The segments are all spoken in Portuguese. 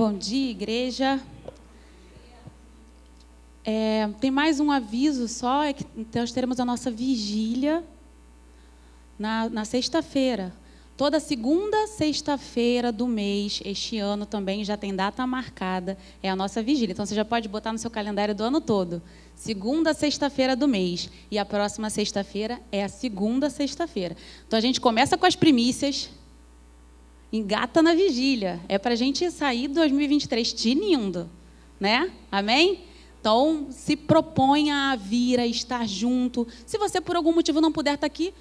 Bom dia, igreja. Tem mais um aviso só, é que nós teremos a nossa vigília na sexta-feira. Toda segunda sexta-feira do mês, este ano também já tem data marcada, é a nossa vigília. Então, você já pode botar no seu calendário do ano todo. Segunda sexta-feira do mês. E a próxima sexta-feira é a segunda sexta-feira. Então, a gente começa com as primícias, engata na vigília. É para a gente sair de 2023 tinindo, né? Amém? Então, se proponha a vir, a estar junto. Se você, por algum motivo, não puder estar aqui,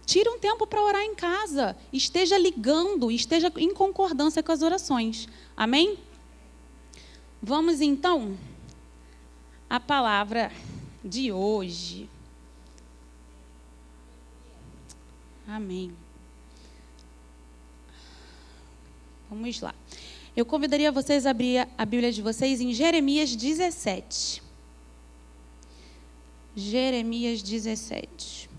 tire um tempo para orar em casa. Esteja ligando, esteja em concordância com as orações. Amém? Vamos, então, à palavra de hoje. Amém. Vamos lá. Eu convidaria vocês a abrir a Bíblia de vocês em Jeremias 17. Jeremias 17.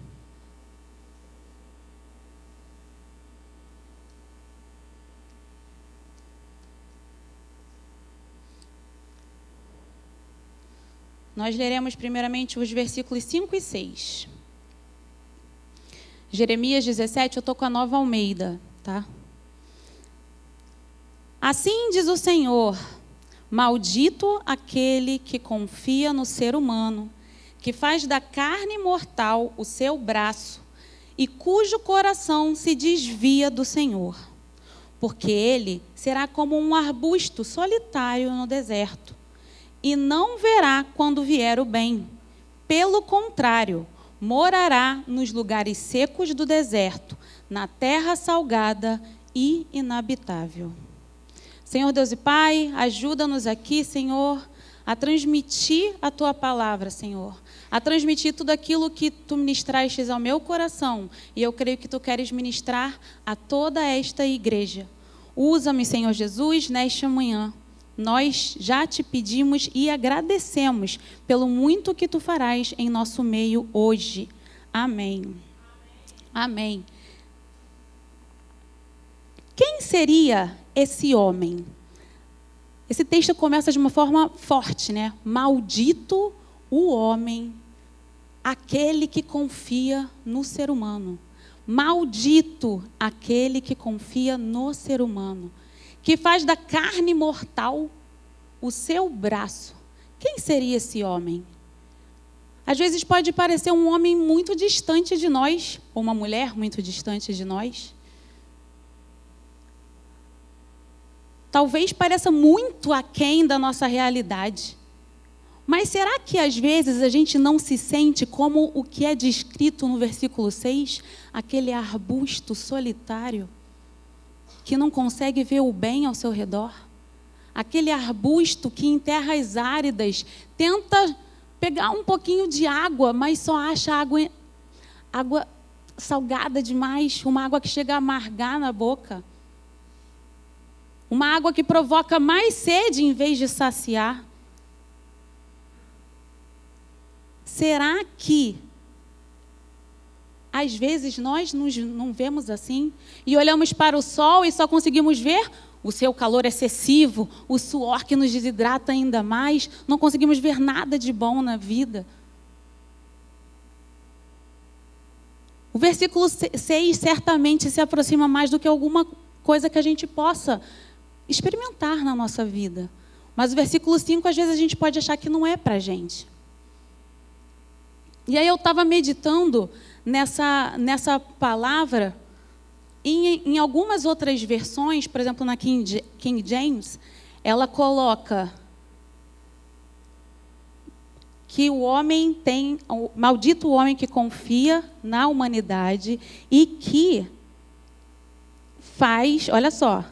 Nós leremos primeiramente os versículos 5 e 6. Jeremias 17, eu estou com a Nova Almeida, tá? Assim diz o Senhor: maldito aquele que confia no ser humano, que faz da carne mortal o seu braço e cujo coração se desvia do Senhor. Porque ele será como um arbusto solitário no deserto, e não verá quando vier o bem. Pelo contrário, morará nos lugares secos do deserto, na terra salgada e inabitável. Senhor Deus e Pai, ajuda-nos aqui, Senhor, a transmitir a Tua palavra, Senhor. A transmitir tudo aquilo que Tu ministrastes ao meu coração. E eu creio que Tu queres ministrar a toda esta igreja. Usa-me, Senhor Jesus, nesta manhã. Nós já te pedimos e agradecemos pelo muito que Tu farás em nosso meio hoje. Amém. Amém. Quem seria esse homem? Esse texto começa de uma forma forte, né? Maldito o homem, aquele que confia no ser humano. Maldito aquele que confia no ser humano, que faz da carne mortal o seu braço. Quem seria esse homem? Às vezes pode parecer um homem muito distante de nós, ou uma mulher muito distante de nós. Talvez pareça muito aquém da nossa realidade. Mas será que às vezes a gente não se sente como o que é descrito no versículo 6? Aquele arbusto solitário que não consegue ver o bem ao seu redor? Aquele arbusto que em terras áridas tenta pegar um pouquinho de água, mas só acha água salgada demais, uma água que chega a amargar na boca. Uma água que provoca mais sede em vez de saciar. Será que, às vezes, nós não vemos assim? E olhamos para o sol e só conseguimos ver o seu calor excessivo, o suor que nos desidrata ainda mais. Não conseguimos ver nada de bom na vida. O versículo 6 certamente se aproxima mais do que alguma coisa que a gente possa experimentar na nossa vida. Mas o versículo 5, às vezes, a gente pode achar que não é para a gente. E aí eu estava meditando nessa palavra, em algumas outras versões, por exemplo, na King James, ela coloca que maldito o homem que confia na humanidade e que faz, olha só,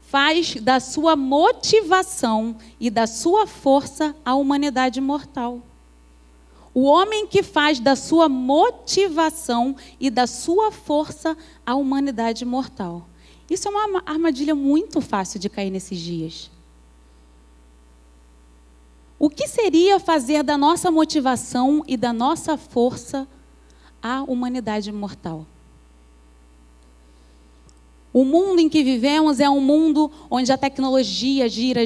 faz da sua motivação e da sua força a humanidade mortal. O homem que faz da sua motivação e da sua força a humanidade mortal. Isso é uma armadilha muito fácil de cair nesses dias. O que seria fazer da nossa motivação e da nossa força a humanidade mortal? O mundo em que vivemos é um mundo onde a tecnologia gira,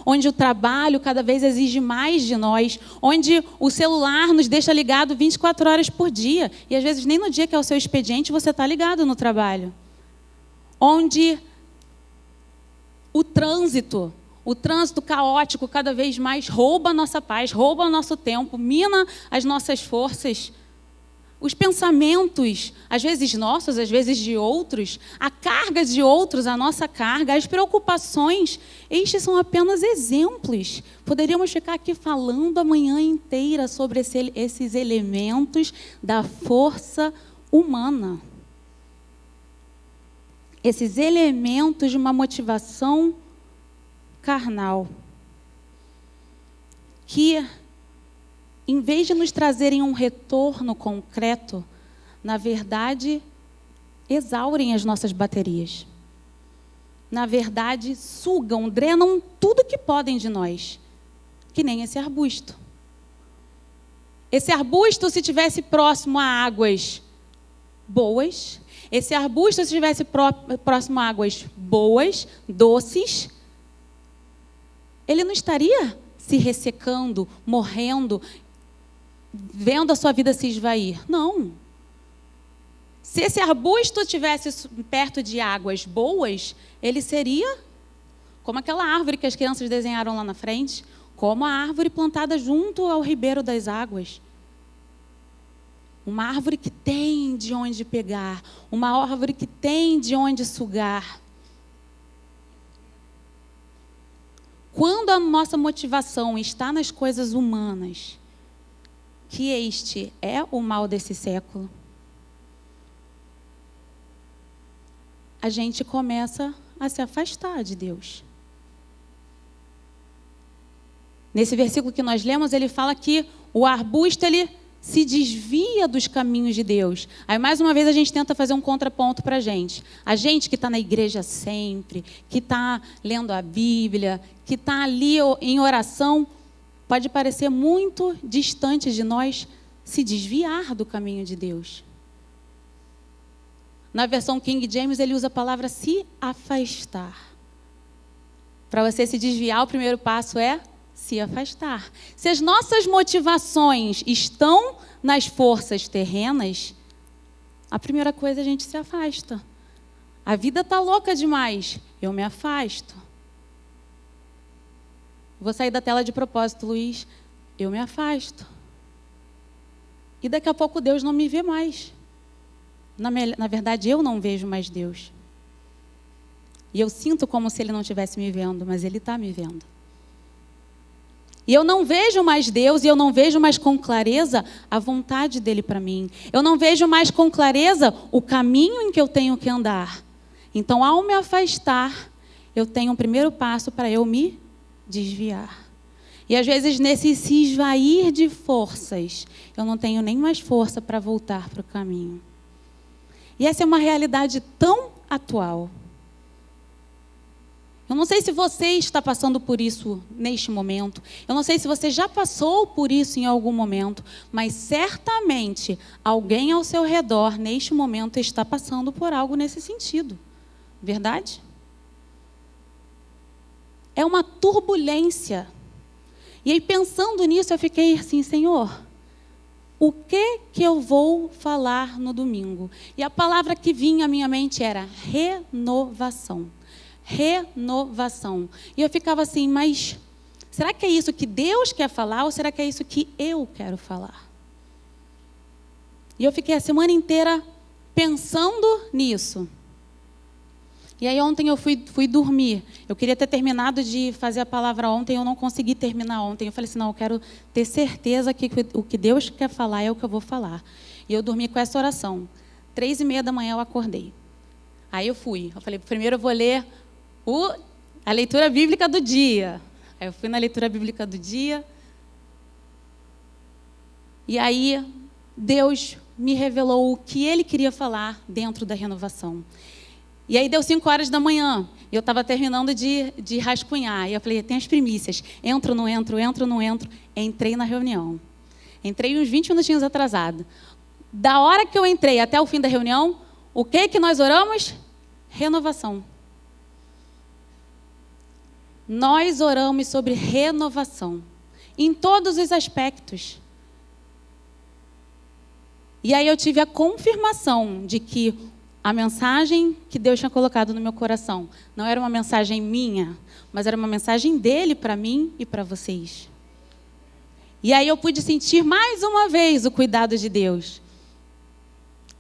onde o trabalho cada vez exige mais de nós, onde o celular nos deixa ligado 24 horas por dia, e às vezes nem no dia que é o seu expediente você está ligado no trabalho. Onde o trânsito caótico cada vez mais rouba a nossa paz, rouba o nosso tempo, mina as nossas forças. Os pensamentos, às vezes nossos, às vezes de outros, a carga de outros, a nossa carga, as preocupações, estes são apenas exemplos. Poderíamos ficar aqui falando a manhã inteira sobre esses elementos da força humana. Esses elementos de uma motivação carnal, que, em vez de nos trazerem um retorno concreto, na verdade, exaurem as nossas baterias. Na verdade, sugam, drenam tudo que podem de nós, que nem esse arbusto. Esse arbusto, se estivesse próximo a águas boas, esse arbusto, se estivesse próximo a águas boas, doces, ele não estaria se ressecando, morrendo, vendo a sua vida se esvair. Não. Se esse arbusto estivesse perto de águas boas, ele seria como aquela árvore que as crianças desenharam lá na frente, como a árvore plantada junto ao ribeiro das águas. Uma árvore que tem de onde pegar, uma árvore que tem de onde sugar. Quando a nossa motivação está nas coisas humanas, que este é o mal desse século, a gente começa a se afastar de Deus. Nesse versículo que nós lemos, ele fala que o arbusto, ele se desvia dos caminhos de Deus. Aí, mais uma vez, a gente tenta fazer um contraponto para a gente. A gente que está na igreja sempre, que está lendo a Bíblia, que está ali em oração, pode parecer muito distante de nós se desviar do caminho de Deus. Na versão King James, ele usa a palavra se afastar. Para você se desviar, o primeiro passo é se afastar. Se as nossas motivações estão nas forças terrenas, a primeira coisa é a gente se afasta. A vida está louca demais, eu me afasto. Vou sair da tela de propósito, Luiz. Eu me afasto. E daqui a pouco Deus não me vê mais. Na verdade, eu não vejo mais Deus. E eu sinto como se Ele não estivesse me vendo, mas Ele está me vendo. E eu não vejo mais Deus, e eu não vejo mais com clareza a vontade dEle para mim. Eu não vejo mais com clareza o caminho em que eu tenho que andar. Então, ao me afastar, eu tenho um primeiro passo para eu me desviar. E às vezes, nesse se esvair de forças, eu não tenho nem mais força para voltar para o caminho. E essa é uma realidade tão atual. Eu não sei se você está passando por isso neste momento. Eu não sei se você já passou por isso em algum momento. Mas certamente alguém ao seu redor, neste momento, está passando por algo nesse sentido. Verdade? É uma turbulência. E aí, pensando nisso, eu fiquei assim, Senhor, o que eu vou falar no domingo? E a palavra que vinha à minha mente era renovação. Renovação. E eu ficava assim, mas será que é isso que Deus quer falar ou será que é isso que eu quero falar? E eu fiquei a semana inteira pensando nisso. E aí ontem eu fui dormir. Eu queria ter terminado de fazer a palavra ontem, eu não consegui terminar ontem. Eu falei assim, não, eu quero ter certeza que o que Deus quer falar é o que eu vou falar. E eu dormi com essa oração. 3h30 da manhã eu acordei. Aí eu falei, primeiro eu vou ler a leitura bíblica do dia. Aí eu fui na leitura bíblica do dia. E aí Deus me revelou o que Ele queria falar dentro da renovação. E aí deu 5 horas da manhã. E eu estava terminando de rascunhar. E eu falei, tem as primícias. Entro, não entro, entro, não entro. Entrei na reunião. Entrei uns 20 minutinhos atrasado. Da hora que eu entrei até o fim da reunião, O que nós oramos? Renovação. Nós oramos sobre renovação, em todos os aspectos. E aí eu tive a confirmação de que a mensagem que Deus tinha colocado no meu coração não era uma mensagem minha, mas era uma mensagem dele para mim e para vocês. E aí eu pude sentir mais uma vez o cuidado de Deus.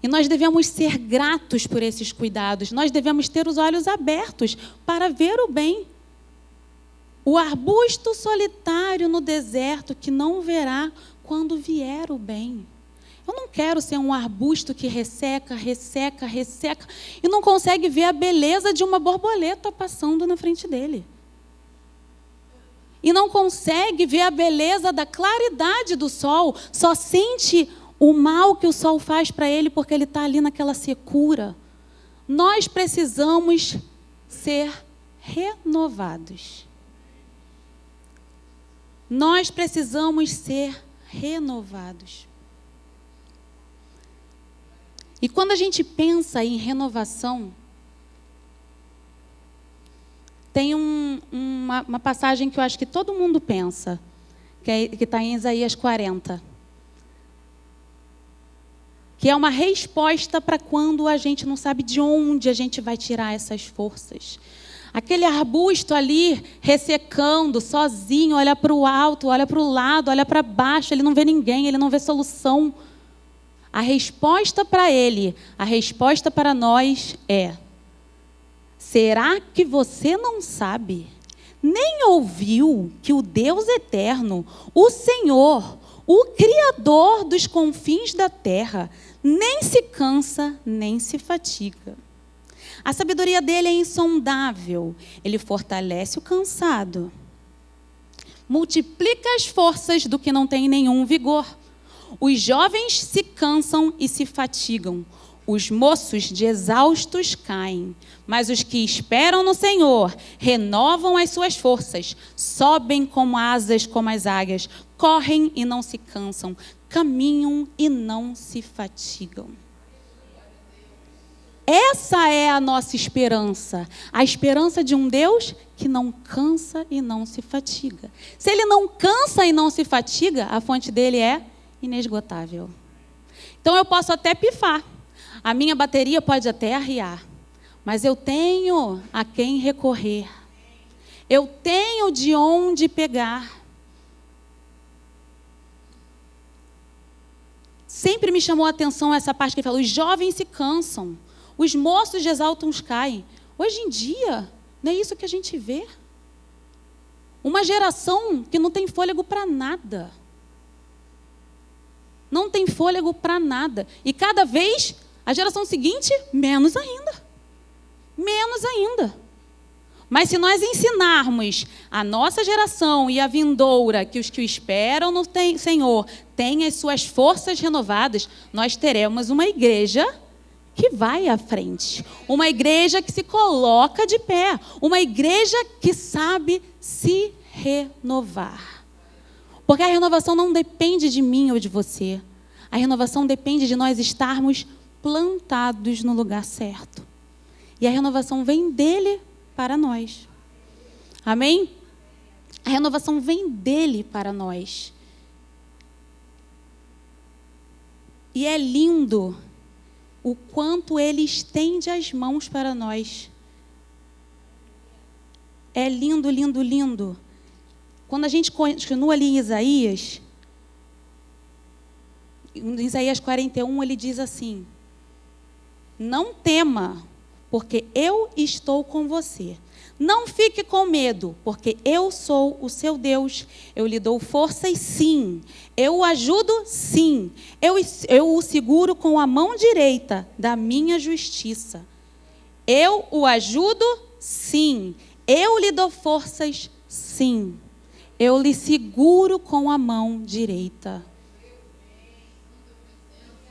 E nós devemos ser gratos por esses cuidados. Nós devemos ter os olhos abertos para ver o bem. O arbusto solitário no deserto que não verá quando vier o bem. Eu não quero ser um arbusto que resseca, resseca, resseca e não consegue ver a beleza de uma borboleta passando na frente dele. E não consegue ver a beleza da claridade do sol, só sente o mal que o sol faz para ele porque ele está ali naquela secura. Nós precisamos ser renovados. Nós precisamos ser renovados. E quando a gente pensa em renovação, tem uma passagem que eu acho que todo mundo pensa, que está em Isaías 40. Que é uma resposta para quando a gente não sabe de onde a gente vai tirar essas forças. Aquele arbusto ali, ressecando, sozinho, olha para o alto, olha para o lado, olha para baixo, ele não vê ninguém, ele não vê solução. A resposta para ele, a resposta para nós é: será que você não sabe, nem ouviu que o Deus eterno, o Senhor, o Criador dos confins da terra, nem se cansa, nem se fatiga? A sabedoria dele é insondável. Ele fortalece o cansado, multiplica as forças do que não tem nenhum vigor. Os jovens se cansam e se fatigam. Os moços de exaustos caem. Mas os que esperam no Senhor renovam as suas forças, sobem como asas como as águias, correm e não se cansam, caminham e não se fatigam. Essa é a nossa esperança, a esperança de um Deus que não cansa e não se fatiga. Se ele não cansa e não se fatiga, a fonte dele é inesgotável. Então eu posso até pifar, a minha bateria pode até arriar, mas eu tenho a quem recorrer, eu tenho de onde pegar. Sempre me chamou a atenção essa parte que ele fala: os jovens se cansam, os moços de exaustos caem. Hoje em dia, não é isso que a gente vê? Uma geração que não tem fôlego para nada. Não tem fôlego para nada. E cada vez, a geração seguinte, menos ainda. Menos ainda. Mas se nós ensinarmos a nossa geração e a vindoura que os que o esperam no Senhor têm as suas forças renovadas, nós teremos uma igreja que vai à frente. Uma igreja que se coloca de pé. Uma igreja que sabe se renovar. Porque a renovação não depende de mim ou de você. A renovação depende de nós estarmos plantados no lugar certo. E a renovação vem dele para nós. Amém? A renovação vem dele para nós. E é lindo o quanto ele estende as mãos para nós. É lindo, lindo, lindo. Quando a gente continua ali em Isaías 41, ele diz assim: não tema, porque eu estou com você. Não fique com medo, porque eu sou o seu Deus. Eu lhe dou forças, sim. Eu o ajudo, sim. Eu o seguro com a mão direita da minha justiça. Eu o ajudo, sim. Eu lhe dou forças, sim. Eu lhe seguro com a mão direita.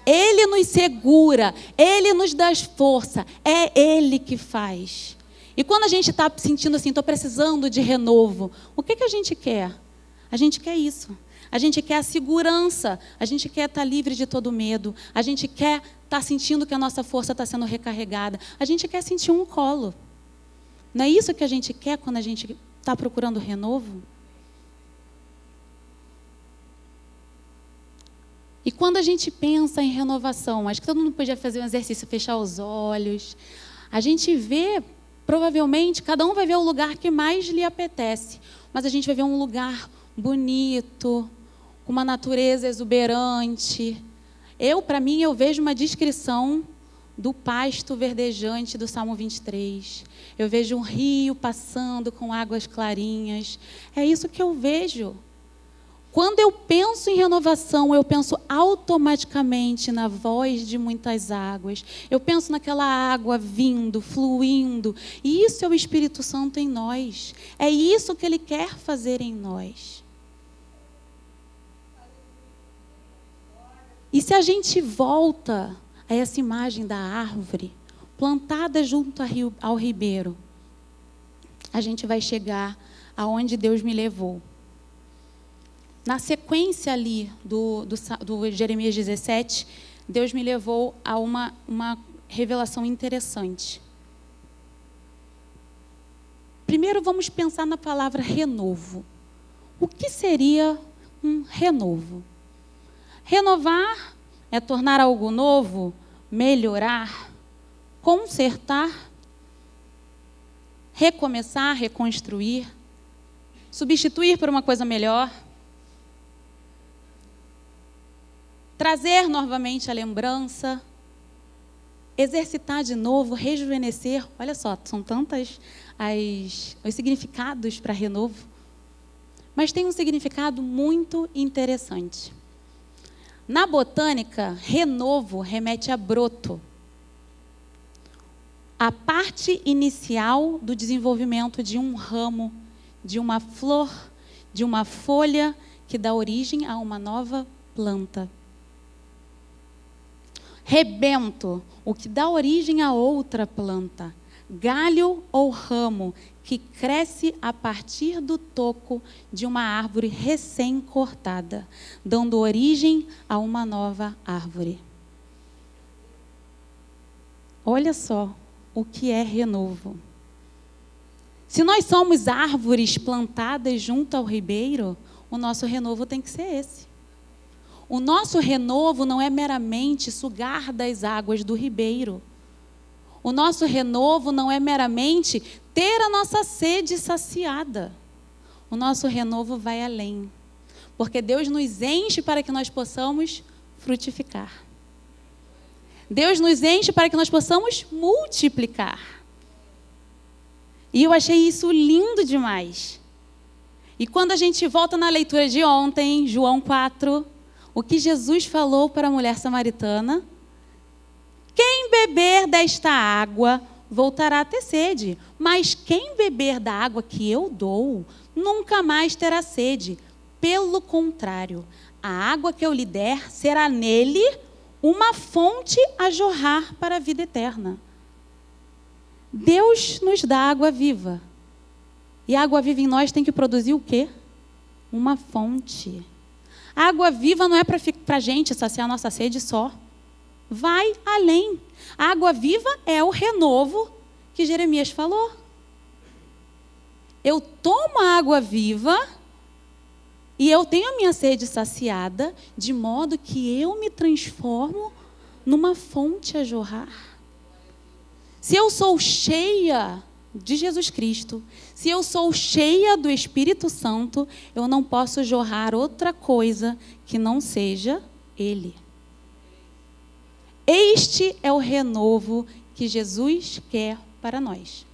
Ele nos segura, ele nos dá força, é ele que faz. E quando a gente está sentindo assim, estou precisando de renovo, o que a gente quer? A gente quer isso. a gente quer a segurança, a gente quer estar livre de todo medo, a gente quer estar sentindo que a nossa força está sendo recarregada, a gente quer sentir um colo. Não é isso que a gente quer quando a gente está procurando renovo? E quando a gente pensa em renovação, acho que todo mundo podia fazer um exercício, fechar os olhos. A gente vê, provavelmente, cada um vai ver o lugar que mais lhe apetece. Mas a gente vai ver um lugar bonito, com uma natureza exuberante. Para mim, eu vejo uma descrição do pasto verdejante do Salmo 23. Eu vejo um rio passando com águas clarinhas. É isso que eu vejo. Quando eu penso em renovação, eu penso automaticamente na voz de muitas águas. Eu penso naquela água vindo, fluindo. E isso é o Espírito Santo em nós. É isso que Ele quer fazer em nós. E se a gente volta a essa imagem da árvore, plantada junto ao ribeiro, a gente vai chegar aonde Deus me levou. Na sequência ali do Jeremias 17, Deus me levou a uma revelação interessante. Primeiro vamos pensar na palavra renovo. O que seria um renovo? Renovar é tornar algo novo, melhorar, consertar, recomeçar, reconstruir, substituir por uma coisa melhor, trazer novamente a lembrança, exercitar de novo, rejuvenescer. Olha só, são tantas os significados para renovo. Mas tem um significado muito interessante. Na botânica, renovo remete a broto. A parte inicial do desenvolvimento de um ramo, de uma flor, de uma folha que dá origem a uma nova planta. Rebento, o que dá origem a outra planta. Galho ou ramo, que cresce a partir do toco de uma árvore recém-cortada, dando origem a uma nova árvore. Olha só o que é renovo. Se nós somos árvores plantadas junto ao ribeiro, o nosso renovo tem que ser esse. O nosso renovo não é meramente sugar das águas do ribeiro. O nosso renovo não é meramente ter a nossa sede saciada. O nosso renovo vai além. Porque Deus nos enche para que nós possamos frutificar. Deus nos enche para que nós possamos multiplicar. E eu achei isso lindo demais. E quando a gente volta na leitura de ontem, João 4... o que Jesus falou para a mulher samaritana? Quem beber desta água voltará a ter sede, mas quem beber da água que eu dou, nunca mais terá sede. Pelo contrário, a água que eu lhe der será nele uma fonte a jorrar para a vida eterna. Deus nos dá água viva. E a água viva em nós tem que produzir o quê? Uma fonte. A água viva não é para a gente saciar a nossa sede só. Vai além. A água viva é o renovo que Jeremias falou. Eu tomo a água viva e eu tenho a minha sede saciada, de modo que eu me transformo numa fonte a jorrar. Se eu sou cheia de Jesus Cristo, se eu sou cheia do Espírito Santo, eu não posso jorrar outra coisa que não seja Ele. Este é o renovo que Jesus quer para nós.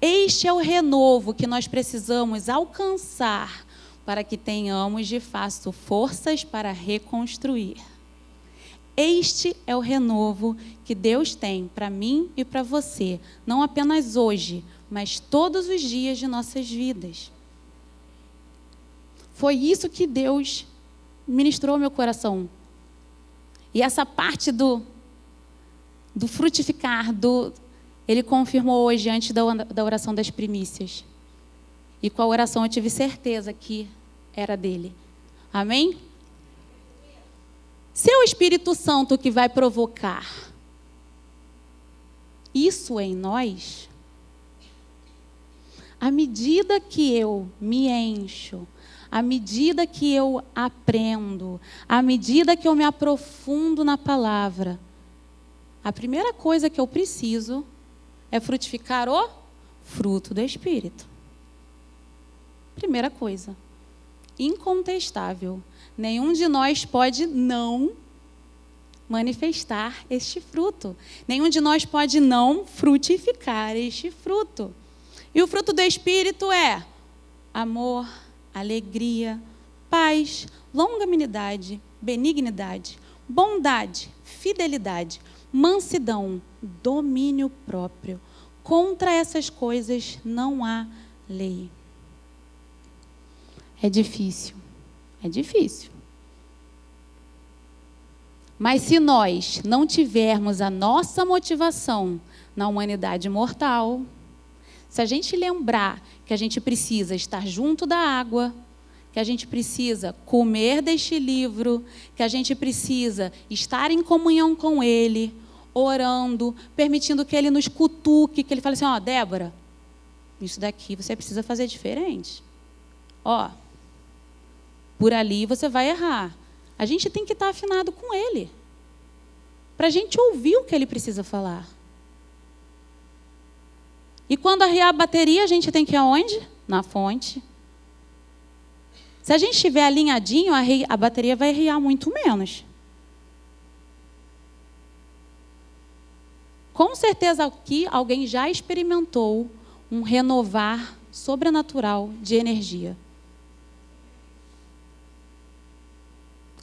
Este é o renovo que nós precisamos alcançar para que tenhamos de fato forças para reconstruir. Este é o renovo que Deus tem para mim e para você, não apenas hoje, mas todos os dias de nossas vidas. Foi isso que Deus ministrou ao meu coração. E essa parte do frutificar, Ele confirmou hoje antes da oração das primícias. E com a oração eu tive certeza que era dele. Amém? Se é o Espírito Santo que vai provocar isso em nós, à medida que eu me encho, à medida que eu aprendo, à medida que eu me aprofundo na palavra, a primeira coisa que eu preciso é frutificar o fruto do Espírito. Primeira coisa, incontestável. Nenhum de nós pode não manifestar este fruto. Nenhum de nós pode não frutificar este fruto. E o fruto do Espírito é amor, alegria, paz, longanimidade, benignidade, bondade, fidelidade, mansidão, domínio próprio. Contra essas coisas não há lei. É difícil. É difícil. Mas se nós não tivermos a nossa motivação na humanidade mortal, se a gente lembrar que a gente precisa estar junto da água, que a gente precisa comer deste livro, que a gente precisa estar em comunhão com Ele, orando, permitindo que Ele nos cutuque, que Ele fale assim, ó, Débora, isso daqui você precisa fazer diferente. Ó, por ali você vai errar. A gente tem que estar afinado com Ele, para a gente ouvir o que Ele precisa falar. E quando arriar a bateria, a gente tem que ir aonde? Na fonte. Se a gente estiver alinhadinho, a bateria vai arriar muito menos. Com certeza aqui alguém já experimentou um renovar sobrenatural de energia.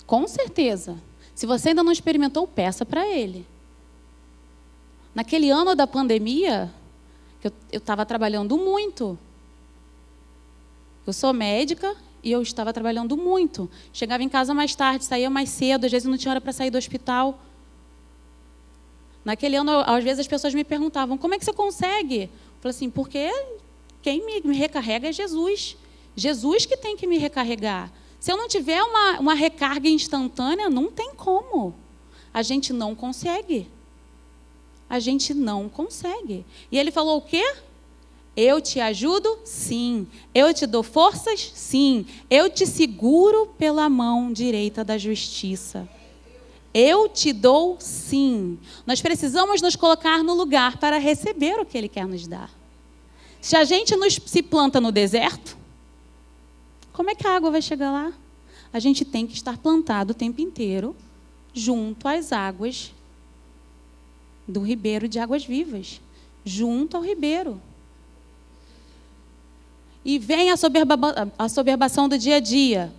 Com certeza. Se você ainda não experimentou, peça para Ele. Naquele ano da pandemia, eu estava trabalhando muito. Eu sou médica e eu estava trabalhando muito. Chegava em casa mais tarde, saía mais cedo, às vezes não tinha hora para sair do hospital. Naquele ano, às vezes as pessoas me perguntavam, como é que você consegue? Eu falei assim, porque quem me recarrega é Jesus. Jesus que tem que me recarregar. Se eu não tiver uma recarga instantânea, não tem como. A gente não consegue. A gente não consegue. E ele falou o quê? Eu te ajudo? Sim. Eu te dou forças? Sim. Eu te seguro pela mão direita da justiça. Eu te dou sim. Nós precisamos nos colocar no lugar para receber o que Ele quer nos dar. Se a gente se planta no deserto, como é que a água vai chegar lá? A gente tem que estar plantado o tempo inteiro junto às águas do ribeiro de águas vivas. Junto ao ribeiro. E vem a soberbação do dia a dia.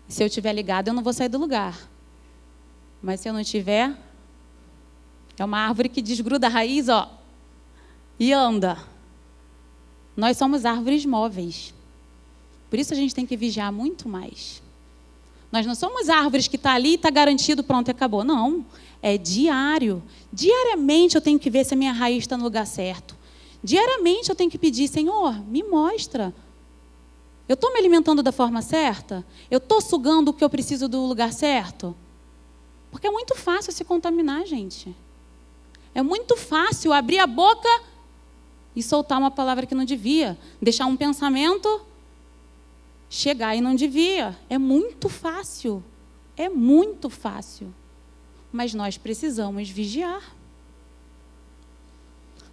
Se eu estiver ligado, eu não vou sair do lugar. Mas se eu não tiver, é uma árvore que desgruda a raiz, ó, e anda. Nós somos árvores móveis. Por isso a gente tem que vigiar muito mais. Nós não somos árvores que está ali e está garantido, pronto, acabou. Não, é diário. Diariamente eu tenho que ver se a minha raiz está no lugar certo. Diariamente eu tenho que pedir, Senhor, me mostra. Eu estou me alimentando da forma certa? Eu estou sugando o que eu preciso do lugar certo? Porque é muito fácil se contaminar, gente. É muito fácil abrir a boca e soltar uma palavra que não devia. Deixar um pensamento chegar e não devia. É muito fácil. É muito fácil. Mas nós precisamos vigiar.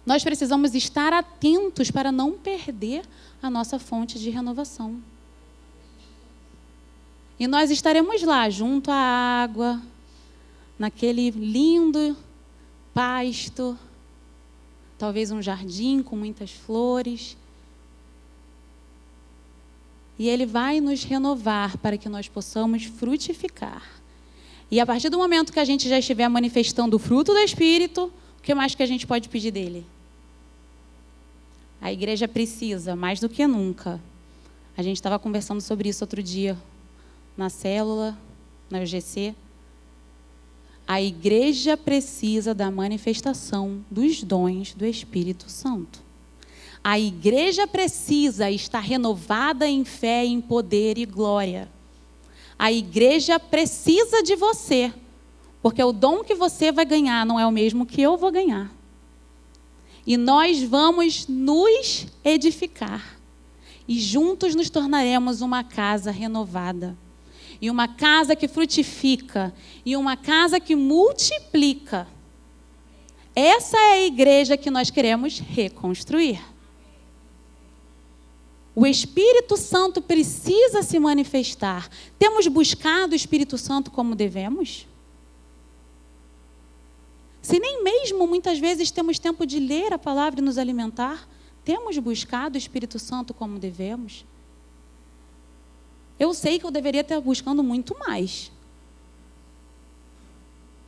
Nós precisamos estar atentos para não perder a nossa fonte de renovação. E nós estaremos lá, junto à água, naquele lindo pasto, talvez um jardim com muitas flores. E Ele vai nos renovar para que nós possamos frutificar. E a partir do momento que a gente já estiver manifestando o fruto do Espírito, o que mais que a gente pode pedir dele? A igreja precisa, mais do que nunca. A gente estava conversando sobre isso outro dia, na célula, na UGC. A igreja precisa da manifestação dos dons do Espírito Santo. A igreja precisa estar renovada em fé, em poder e glória. A igreja precisa de você, porque o dom que você vai ganhar não é o mesmo que eu vou ganhar. E nós vamos nos edificar. E juntos nos tornaremos uma casa renovada. E uma casa que frutifica. E uma casa que multiplica. Essa é a igreja que nós queremos reconstruir. O Espírito Santo precisa se manifestar. Temos buscado o Espírito Santo como devemos? Se nem mesmo muitas vezes temos tempo de ler a palavra e nos alimentar, temos buscado o Espírito Santo como devemos? Eu sei que eu deveria estar buscando muito mais.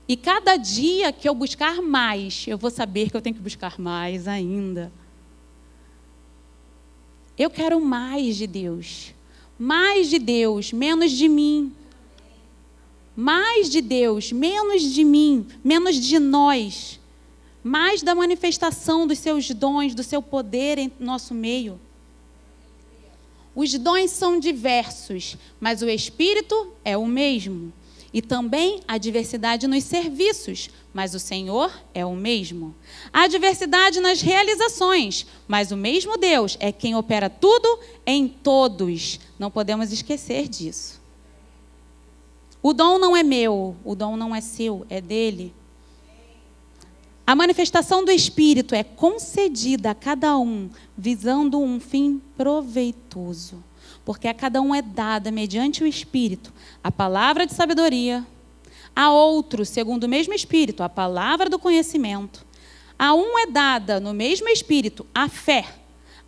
E cada dia que eu buscar mais, eu vou saber que eu tenho que buscar mais ainda. Eu quero mais de Deus. Mais de Deus, menos de mim. Mais de Deus, menos de mim, menos de nós. Mais da manifestação dos seus dons, do seu poder em nosso meio. Os dons são diversos, mas o Espírito é o mesmo. E também há diversidade nos serviços, mas o Senhor é o mesmo. Há diversidade nas realizações, mas o mesmo Deus é quem opera tudo em todos. Não podemos esquecer disso. O dom não é meu, o dom não é seu, é dele. A manifestação do Espírito é concedida a cada um, visando um fim proveitoso. Porque a cada um é dada, mediante o Espírito, a palavra de sabedoria. A outro, segundo o mesmo Espírito, a palavra do conhecimento. A um é dada, no mesmo Espírito, a fé.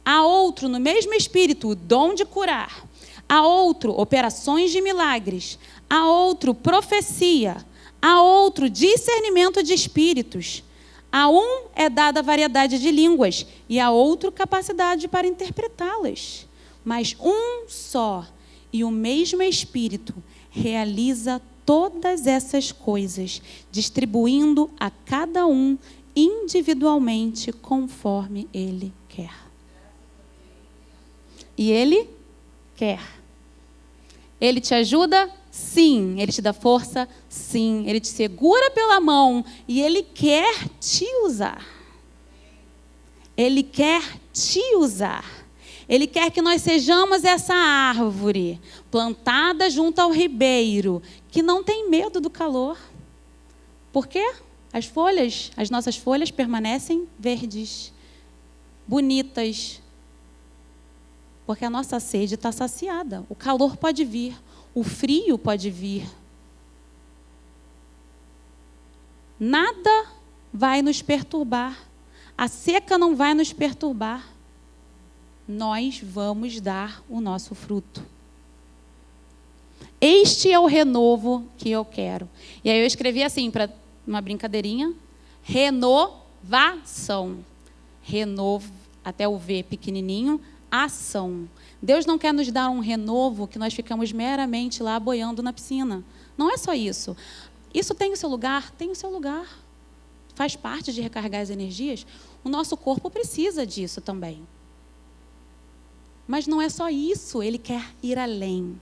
A outro, no mesmo Espírito, o dom de curar. A outro, operações de milagres. A outro, profecia. A outro, discernimento de espíritos. A um é dada a variedade de línguas e a outro capacidade para interpretá-las. Mas um só e o mesmo Espírito realiza todas essas coisas, distribuindo a cada um individualmente conforme Ele quer. E Ele quer. Ele te ajuda? Sim. Ele te dá força? Sim. Ele te segura pela mão e Ele quer te usar. Ele quer te usar. Ele quer que nós sejamos essa árvore plantada junto ao ribeiro, que não tem medo do calor. Por quê? As nossas folhas permanecem verdes, bonitas, porque a nossa sede está saciada. O calor pode vir, o frio pode vir. Nada vai nos perturbar. A seca não vai nos perturbar. Nós vamos dar o nosso fruto. Este é o renovo que eu quero. E aí eu escrevi assim, para uma brincadeirinha, renovação. Renovo, até o V pequenininho, ação. Deus não quer nos dar um renovo que nós ficamos meramente lá boiando na piscina. Não é só isso. Isso tem o seu lugar? Tem o seu lugar. Faz parte de recarregar as energias. O nosso corpo precisa disso também. Mas não é só isso, Ele quer ir além.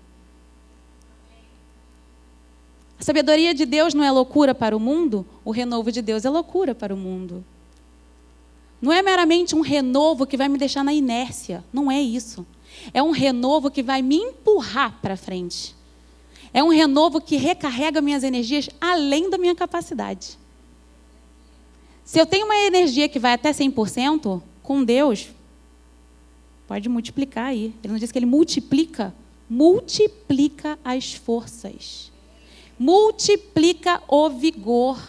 A sabedoria de Deus não é loucura para o mundo? O renovo de Deus é loucura para o mundo. Não é meramente um renovo que vai me deixar na inércia. Não é isso. É um renovo que vai me empurrar para frente. É um renovo que recarrega minhas energias além da minha capacidade. Se eu tenho uma energia que vai até 100%, com Deus, pode multiplicar aí. Ele não disse que Ele multiplica? Multiplica as forças. Multiplica o vigor.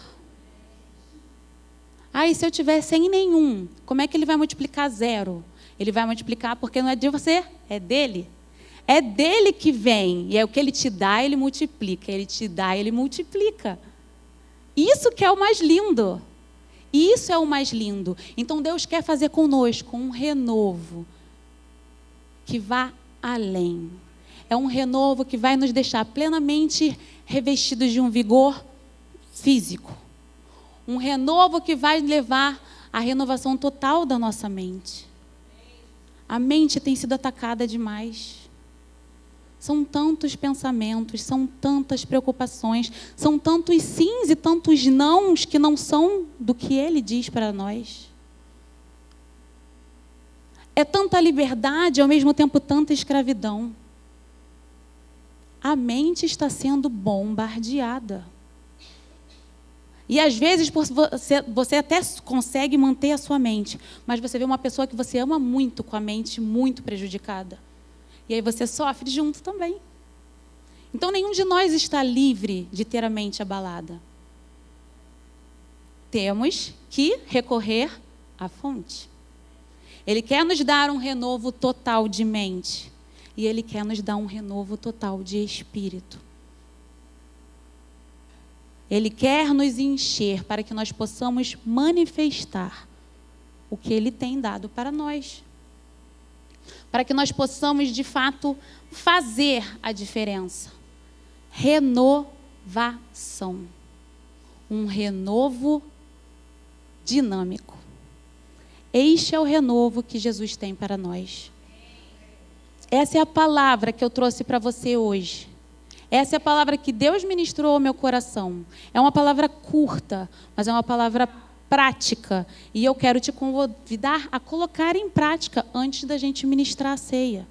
E se eu tiver sem nenhum, como é que Ele vai multiplicar 0? Ele vai multiplicar porque não é de você, é dele. É dele que vem. E é o que Ele te dá, Ele multiplica. Ele te dá, Ele multiplica. Isso que é o mais lindo. Isso é o mais lindo. Então Deus quer fazer conosco um renovo que vá além. É um renovo que vai nos deixar plenamente revestidos de um vigor físico. Um renovo que vai levar à renovação total da nossa mente. A mente tem sido atacada demais. São tantos pensamentos, são tantas preocupações, são tantos sims e tantos nãos que não são do que Ele diz para nós. É tanta liberdade e, ao mesmo tempo, tanta escravidão. A mente está sendo bombardeada. E, às vezes, você até consegue manter a sua mente, mas você vê uma pessoa que você ama muito com a mente muito prejudicada. E aí você sofre junto também. Então, nenhum de nós está livre de ter a mente abalada. Temos que recorrer à fonte. Ele quer nos dar um renovo total de mente. E Ele quer nos dar um renovo total de espírito. Ele quer nos encher para que nós possamos manifestar o que Ele tem dado para nós. Para que nós possamos, de fato, fazer a diferença. Renovação. Um renovo dinâmico. Este é o renovo que Jesus tem para nós. Essa é a palavra que eu trouxe para você hoje. Essa é a palavra que Deus ministrou ao meu coração. É uma palavra curta, mas é uma palavra prática. E eu quero te convidar a colocar em prática antes da gente ministrar a ceia.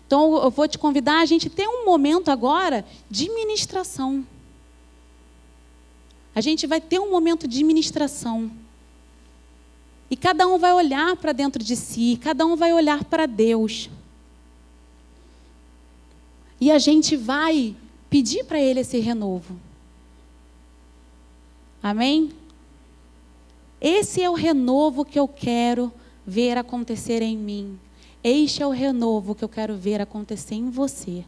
Então, eu vou te convidar a gente ter um momento agora de ministração. A gente vai ter um momento de ministração. E cada um vai olhar para dentro de si, cada um vai olhar para Deus. E a gente vai pedir para Ele esse renovo. Amém? Esse é o renovo que eu quero ver acontecer em mim. Este é o renovo que eu quero ver acontecer em você.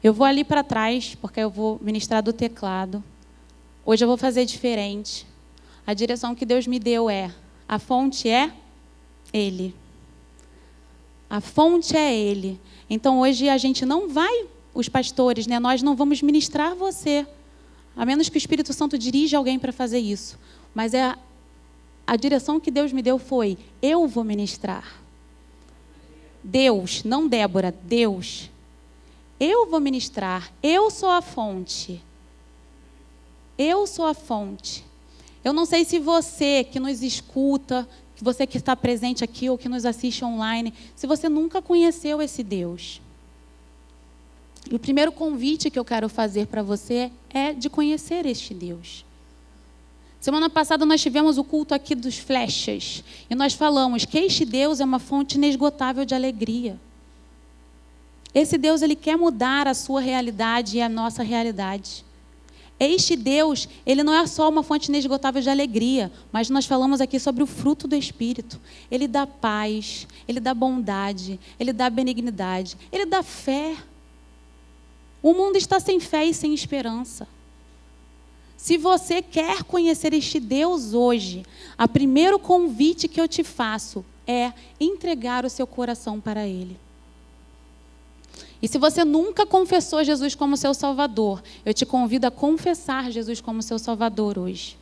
Eu vou ali para trás, porque eu vou ministrar do teclado. Hoje eu vou fazer diferente. A direção que Deus me deu a fonte é Ele. A fonte é Ele. Então hoje a gente não vai, os pastores, nós não vamos ministrar você. A menos que o Espírito Santo dirija alguém para fazer isso. Mas a direção que Deus me deu foi, eu vou ministrar. Deus, não Débora, Deus. Eu vou ministrar, eu sou a fonte. Eu sou a fonte. Eu não sei se você que nos escuta, que você que está presente aqui ou que nos assiste online, se você nunca conheceu esse Deus. E o primeiro convite que eu quero fazer para você é de conhecer este Deus. Semana passada nós tivemos o culto aqui dos flechas. E nós falamos que este Deus é uma fonte inesgotável de alegria. Esse Deus, Ele quer mudar a sua realidade e a nossa realidade. Este Deus, Ele não é só uma fonte inesgotável de alegria, mas nós falamos aqui sobre o fruto do Espírito. Ele dá paz, Ele dá bondade, Ele dá benignidade, Ele dá fé. O mundo está sem fé e sem esperança. Se você quer conhecer este Deus hoje, o primeiro convite que eu te faço é entregar o seu coração para Ele. E se você nunca confessou Jesus como seu Salvador, eu te convido a confessar Jesus como seu Salvador hoje.